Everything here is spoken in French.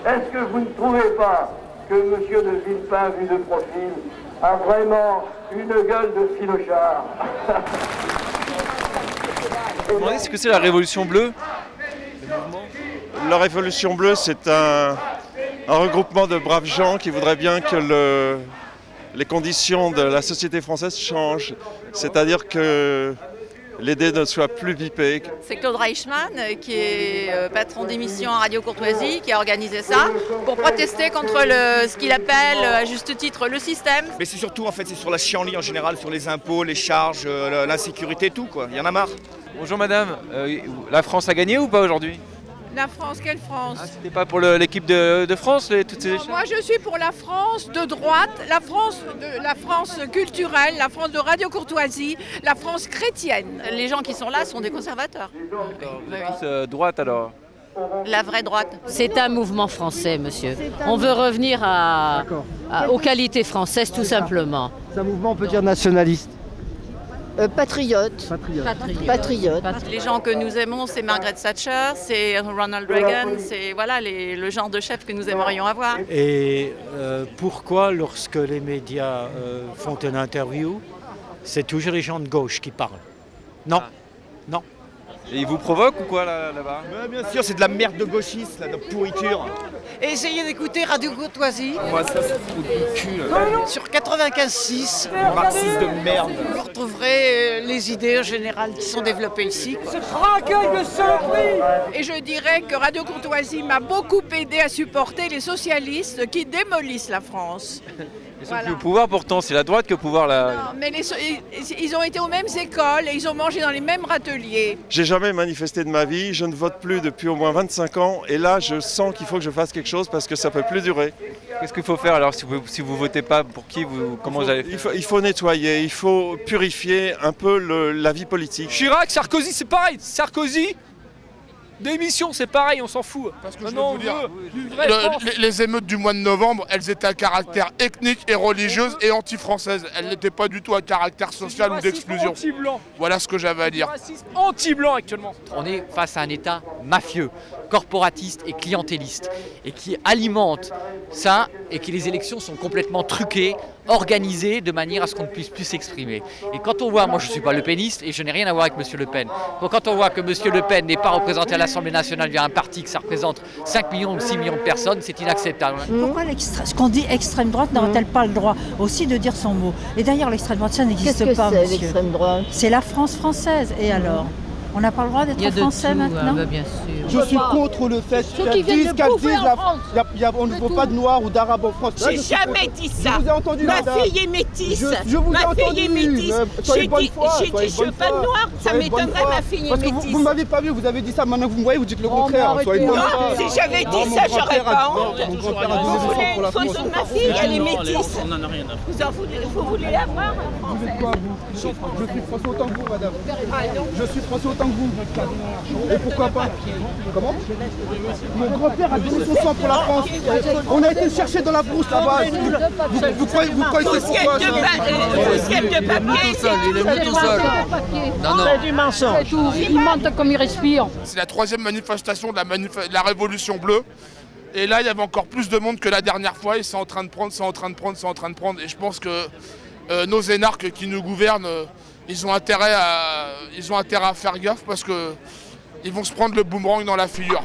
Est-ce que vous ne trouvez pas que M. de Villepin, vu de profil, a vraiment une gueule de filochard? Vous vous demandez ce que c'est la Révolution bleue? La Révolution bleue, c'est un regroupement de braves gens qui voudraient bien que les conditions de la société française changent. C'est-à-dire que les dés ne soient plus bipés. C'est Claude Reichmann, qui est patron d'émission à Radio Courtoisie, qui a organisé ça pour protester contre ce qu'il appelle, à juste titre, le système. Mais c'est surtout, en fait, c'est sur la chienlit en général, sur les impôts, les charges, l'insécurité, tout, quoi. Il y en a marre. Bonjour madame, la France a gagné ou pas aujourd'hui? La France, quelle France? C'était pas pour l'équipe de France, toutes ces échelles? Moi je suis pour la France de droite, la France culturelle, la France de Radio Courtoisie, la France chrétienne. Les gens qui sont là sont des conservateurs. Droite alors? La vraie droite. C'est un mouvement français, monsieur. On veut revenir aux qualités françaises, tout simplement. C'est un mouvement, on peut dire, nationaliste. Patriote. Les gens que nous aimons, c'est Margaret Thatcher, c'est Ronald Reagan, c'est voilà, le genre de chef que nous aimerions avoir. Et pourquoi, lorsque les médias font une interview, c'est toujours les gens de gauche qui parlent? Non, non. Et ils vous provoquent ou quoi là-bas? Bien sûr, c'est de la merde de gauchiste, de pourriture. Et essayez d'écouter Radio Courtoisie. Moi, ça se fout du cul, là. Sur 95.6. Marxiste de merde. Vous retrouverez les idées générales qui sont développées ici. Ce traqueuil de saloperie! Et je dirais que Radio Courtoisie m'a beaucoup aidé à supporter les socialistes qui démolissent la France. Ils sont plus au pouvoir pourtant, c'est la droite qui est au pouvoir là. Non, mais ils ont été aux mêmes écoles et ils ont mangé dans les mêmes râteliers. J'ai jamais manifesté de ma vie, je ne vote plus depuis au moins 25 ans et là je sens qu'il faut que je fasse quelque chose parce que ça ne peut plus durer. Qu'est-ce qu'il faut faire alors si vous votez pas, pour qui comment vous allez faire? Il faut nettoyer, il faut purifier un peu la vie politique. Chirac, Sarkozy, c'est pareil. Sarkozy, démission, c'est pareil, on s'en fout. Parce que je vais vous dire, les émeutes du mois de novembre, elles étaient à caractère ethnique et religieuse et anti-française. Elles n'étaient pas du tout à caractère social ou d'exclusion. Voilà ce que j'avais à dire. Anti-blanc actuellement. On est face à un État mafieux, corporatiste et clientéliste, et qui alimente ça, et que les élections sont complètement truquées, organisées de manière à ce qu'on ne puisse plus s'exprimer. Et quand on voit, moi je ne suis pas le péniste et je n'ai rien à voir avec M. Le Pen, quand on voit que M. Le Pen n'est pas représenté à l'Assemblée nationale via un parti que ça représente 5 millions ou 6 millions de personnes, c'est inacceptable. Pourquoi ce qu'on dit extrême droite n'aurait-elle pas le droit aussi de dire son mot? Et d'ailleurs l'extrême droite, ça n'existe pas, monsieur. Qu'est-ce que c'est l'extrême droite? C'est la France française, et alors? On n'a pas le droit d'être français maintenant? Bien sûr. Je suis contre le fait qu'elles disent on ne veut pas de noirs ou d'arabes en France. J'ai jamais dit ça. Je vous ai entendu, ma madame. fille est métisse. Je vous ai entendu. Ma fille est métisse. J'ai dit je veux pas de noir. Ça m'étonnerait, ma fille est métisse. Parce que vous ne m'avez pas vu, vous avez dit ça, maintenant vous me voyez, vous dites le contraire. Si j'avais dit ça, j'aurais pas honte. Vous voulez une photo de ma fille, elle est métisse. On n'en a rien à foutre. Vous voulez la voir? Vous êtes quoi, vous? Je suis français autant que vous, madame. Je suis français autant que vous. Et pourquoi pas? Comment? Mon grand-père a donné son sang pour la France. On a été le chercher dans la brousse là-bas. Vous croyez que c'est pourquoi ça? Il est mis tout seul. C'est du mensonge. Il mente comme il respire. C'est la troisième manifestation de la Révolution bleue. Et là, il y avait encore plus de monde que la dernière fois. Et c'est en train de prendre, c'est en train de prendre, c'est en train de prendre. Et je pense que nos énarques qui nous gouvernent, ils ont intérêt à faire gaffe parce que ils vont se prendre le boomerang dans la figure.